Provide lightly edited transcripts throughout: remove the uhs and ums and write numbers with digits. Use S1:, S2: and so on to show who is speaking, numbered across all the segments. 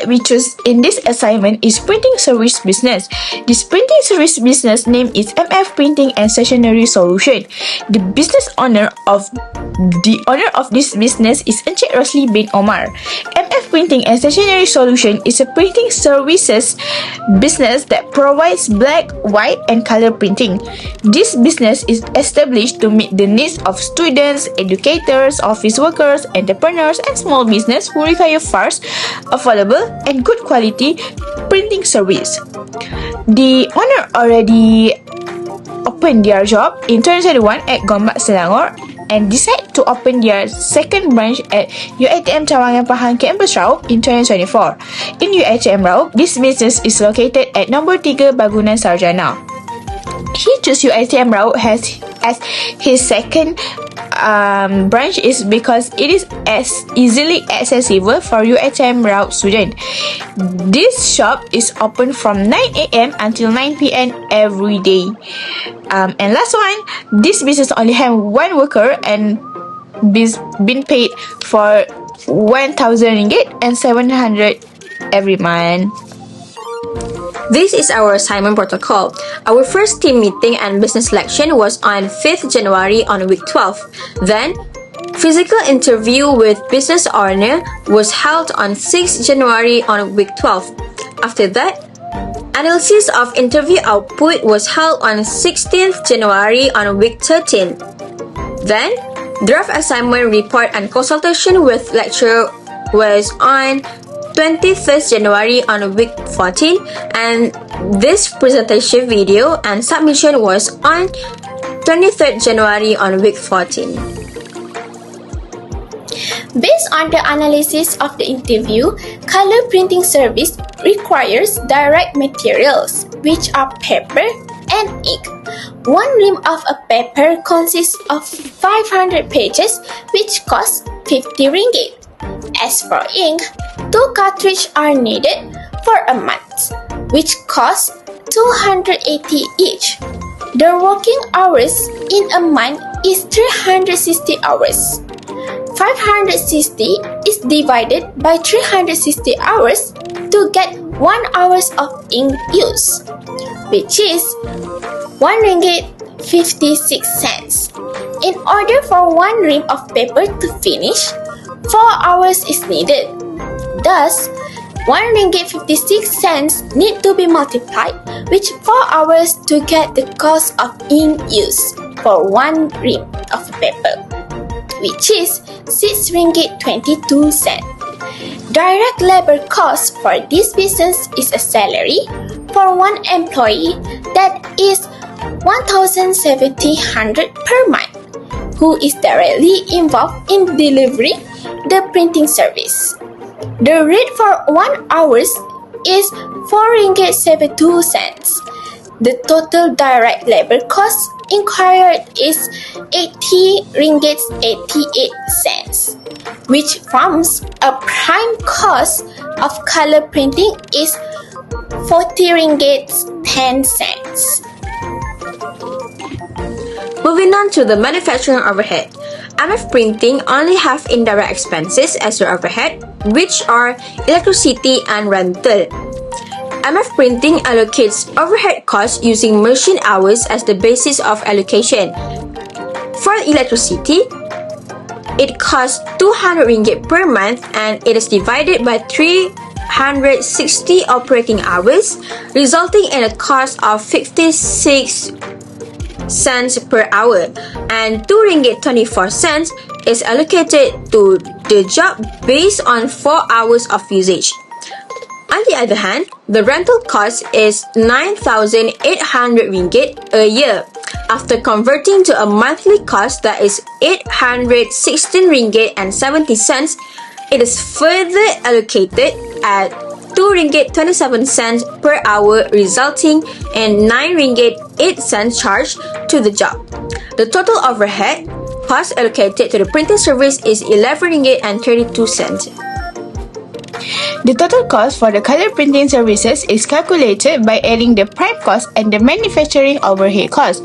S1: that we choose in this assignment is printing service business. This printing service business name is MF Printing and Stationery Solution. The business owner of this business is Encik Rosli bin Omar. MF Printing and Stationery Solution is a printing services business that provides black, white, and color printing. This business is established to meet the needs of students, educators, office workers, entrepreneurs, and small business who require fast, affordable, and good quality printing service. The owner already opened their job in 2021 at Gombak, Selangor, and decided to open their second branch at UiTM Cawangan Pahang Campus Raup in 2024. In UiTM Raup, this business is located at number 3 Bangunan Sarjana. He chose UiTM Raup as his second branch is because it is as easily accessible for UiTM Raup student. This shop is open from 9 a.m. until 9 p.m. every day. And last one, this business only have one worker and been paid for 1,000 ringgit and 700 every month.
S2: This is our assignment protocol. Our first team meeting and business selection was on 5th January on week 12. Then, physical interview with business owner was held on 6th January on week 12. After that, analysis of interview output was held on 16th January on week 13. Then, draft assignment report and consultation with lecturer was on 21st January on week 14, and this presentation video and submission was on 23rd January on week 14.
S3: Based on the analysis of the interview, color printing service requires direct materials, which are paper and ink. One ream of a paper consists of 500 pages, which costs 50 ringgit. As for ink, 2 cartridges are needed for a month, which costs 280 each. The working hours in a month is 360 hours. 560 is divided by 360 hours to get 1 hour of ink use, which is 1 ringgit 56 cents. In order for 1 ream of paper to finish, 4 hours is needed. Thus, 1 ringgit 56 cents need to be multiplied with 4 hours to get the cost of ink use for 1 ream of paper, which is 6 ringgit 22 cents. Direct labor cost for this business is a salary for 1 employee that is 1,700 per month, who is directly involved in delivering the printing service. The rate for 1 hour is 4 ringgit 72 cents. The total direct labor cost incurred is 80 ringgit 88 cents, which forms a prime cost of color printing is 40 ringgit 10 cents.
S2: Moving on to the manufacturing overhead. MF Printing only have indirect expenses as their overhead, which are electricity and rental. MF Printing allocates overhead costs using machine hours as the basis of allocation. For electricity, it costs 200 ringgit per month and it is divided by 360 operating hours, resulting in a cost of 56 cents per hour, and 2 ringgit 24 cents is allocated to the job based on 4 hours of usage. On the other hand, the rental cost is 9,800 ringgit a year. After converting to a monthly cost that is 816 ringgit and 70 cents, it is further allocated at 2 ringgit 27 cents per hour, resulting in 9 ringgit 8 cents charged to the job. The total overhead cost allocated to the printing service is 11 ringgit and 32 cents.
S1: The total cost for the color printing services is calculated by adding the prime cost and the manufacturing overhead cost.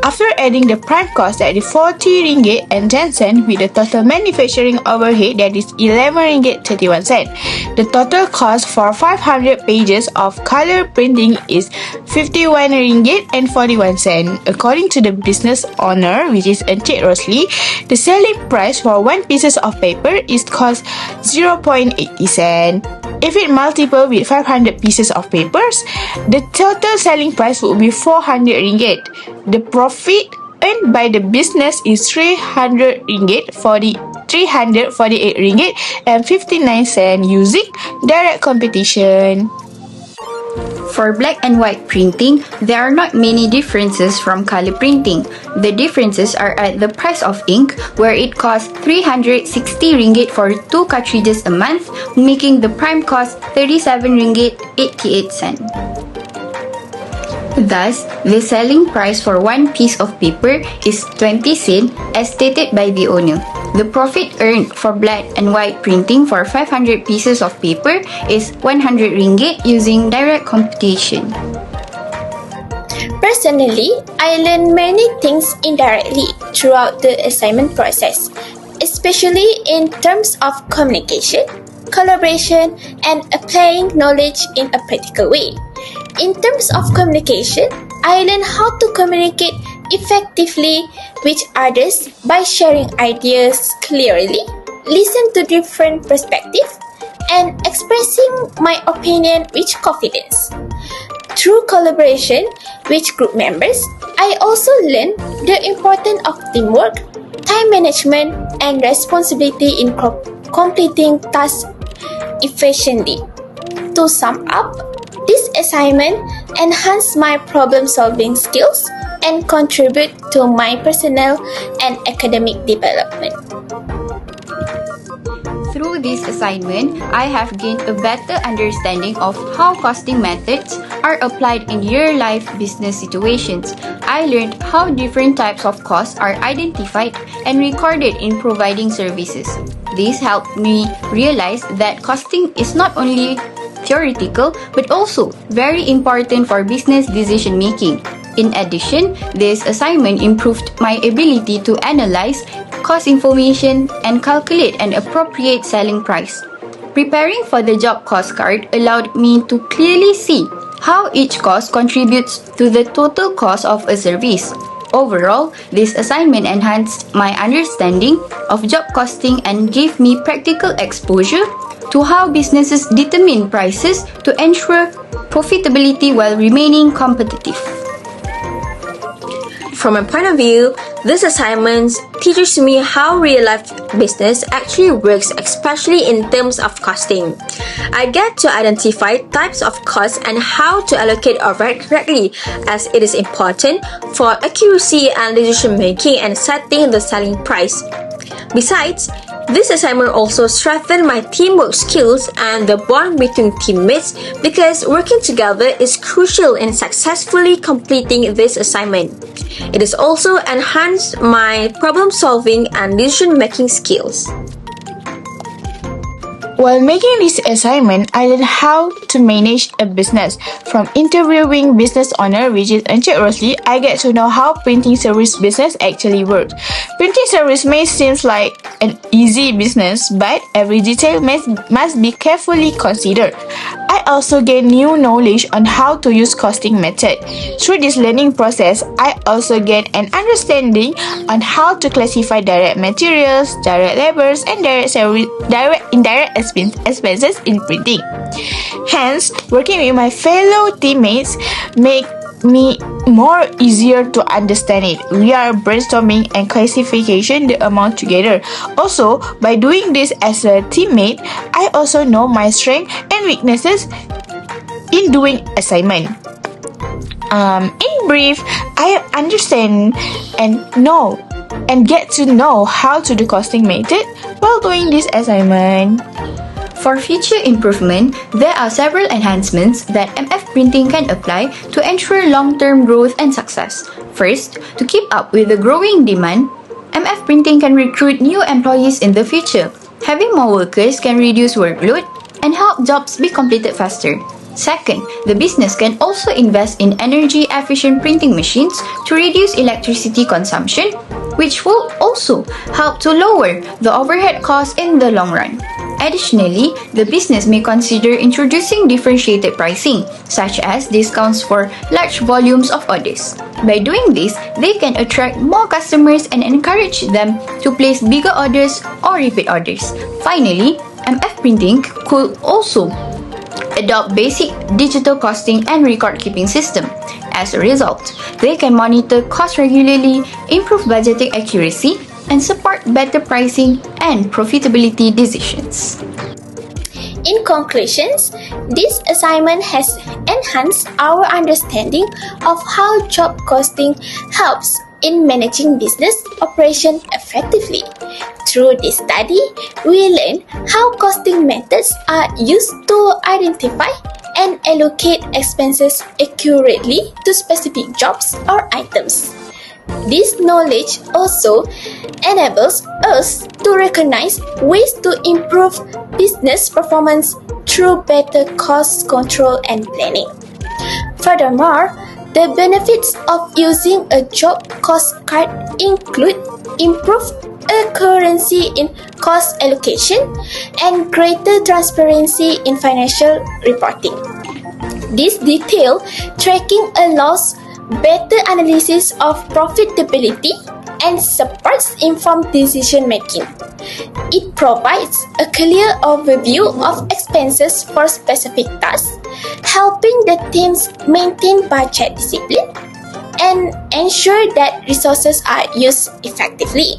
S1: After adding the prime cost that is 40 ringgit and 10 cent with the total manufacturing overhead that is 11 ringgit 31 cent, the total cost for 500 pages of color printing is 51 ringgit and 41 cent. According to the business owner, which is Encik Rosli, the selling price for one piece of paper is cost 0.80 cent. If it multiple with 500 pieces of papers, the total selling price would be 400 ringgit. The profit earned by the business is 348 ringgit and 59 cent using direct competition.
S4: For black and white printing, there are not many differences from color printing. The differences are at the price of ink, where it costs 360 ringgit for 2 cartridges a month, making the prime cost 37 ringgit 88 cent. Thus, the selling price for one piece of paper is 20 cent as stated by the owner. The profit earned for black and white printing for 500 pieces of paper is 100 ringgit using direct competition.
S3: Personally, I learned many things indirectly throughout the assignment process, especially in terms of communication, collaboration, and applying knowledge in a practical way. In terms of communication, I learned how to communicate effectively with others by sharing ideas clearly, listen to different perspectives, and expressing my opinion with confidence. Through collaboration with group members, I also learned the importance of teamwork, time management, and responsibility in completing tasks efficiently. To sum up, this assignment enhanced my problem-solving skills and contribute to my personal and academic development.
S4: Through this assignment, I have gained a better understanding of how costing methods are applied in real-life business situations. I learned how different types of costs are identified and recorded in providing services. This helped me realize that costing is not only theoretical but also very important for business decision making. In addition, this assignment improved my ability to analyze cost information and calculate an appropriate selling price. Preparing for the job cost card allowed me to clearly see how each cost contributes to the total cost of a service. Overall, this assignment enhanced my understanding of job costing and gave me practical exposure to how businesses determine prices to ensure profitability while remaining competitive.
S2: From my point of view, this assignment teaches me how real-life business actually works, especially in terms of costing. I get to identify types of costs and how to allocate overhead correctly, as it is important for accuracy and decision-making and setting the selling price. Besides, this assignment also strengthened my teamwork skills and the bond between teammates because working together is crucial in successfully completing this assignment. It has also enhanced my problem-solving and decision-making skills.
S1: While making this assignment, I learned how to manage a business. From interviewing business owner, which is Encik Rosli, I get to know how printing service business actually works. Printing service may seem like an easy business, but every detail must be carefully considered. I also gain new knowledge on how to use costing method. Through this learning process, I also gain an understanding on how to classify direct materials, direct labors, and indirect expenses in printing. Hence, working with my fellow teammates make me more easier to understand it. We are brainstorming and classification the amount together. Also, by doing this as a teammate, I also know my strengths and weaknesses in doing assignment. In brief, I understand and get to know how to do costing method while doing this assignment.
S4: For future improvement, there are several enhancements that MF Printing can apply to ensure long-term growth and success. First, to keep up with the growing demand, MF Printing can recruit new employees in the future. Having more workers can reduce workload and help jobs be completed faster. Second, the business can also invest in energy-efficient printing machines to reduce electricity consumption, which will also help to lower the overhead costs in the long run. Additionally, the business may consider introducing differentiated pricing, such as discounts for large volumes of orders. By doing this, they can attract more customers and encourage them to place bigger orders or repeat orders. Finally, MF Printing could also adopt basic digital costing and record-keeping system. As a result, they can monitor costs regularly, improve budgeting accuracy, and support better pricing and profitability decisions.
S3: In conclusions, this assignment has enhanced our understanding of how job costing helps in managing business operation effectively. Through this study, we learned how costing methods are used to identify and allocate expenses accurately to specific jobs or items. This knowledge also enables us to recognize ways to improve business performance through better cost control and planning. Furthermore, the benefits of using a job cost card include improved accuracy in cost allocation and greater transparency in financial reporting. This detailed tracking allows better analysis of profitability and supports informed decision making. It provides a clear overview of expenses for specific tasks, helping the teams maintain budget discipline and ensure that resources are used effectively.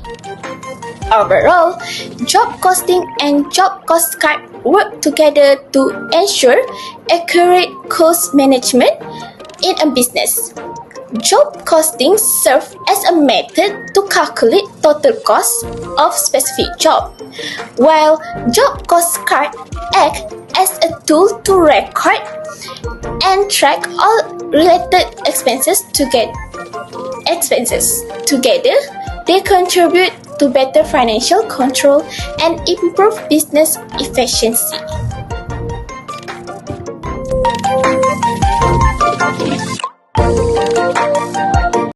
S3: Overall, job costing and job cost card work together to ensure accurate cost management in a business. Job costing serves as a method to calculate total cost of specific job, while job cost card act as a tool to record and track all related expenses together. Together, they contribute to better financial control and improve business efficiency.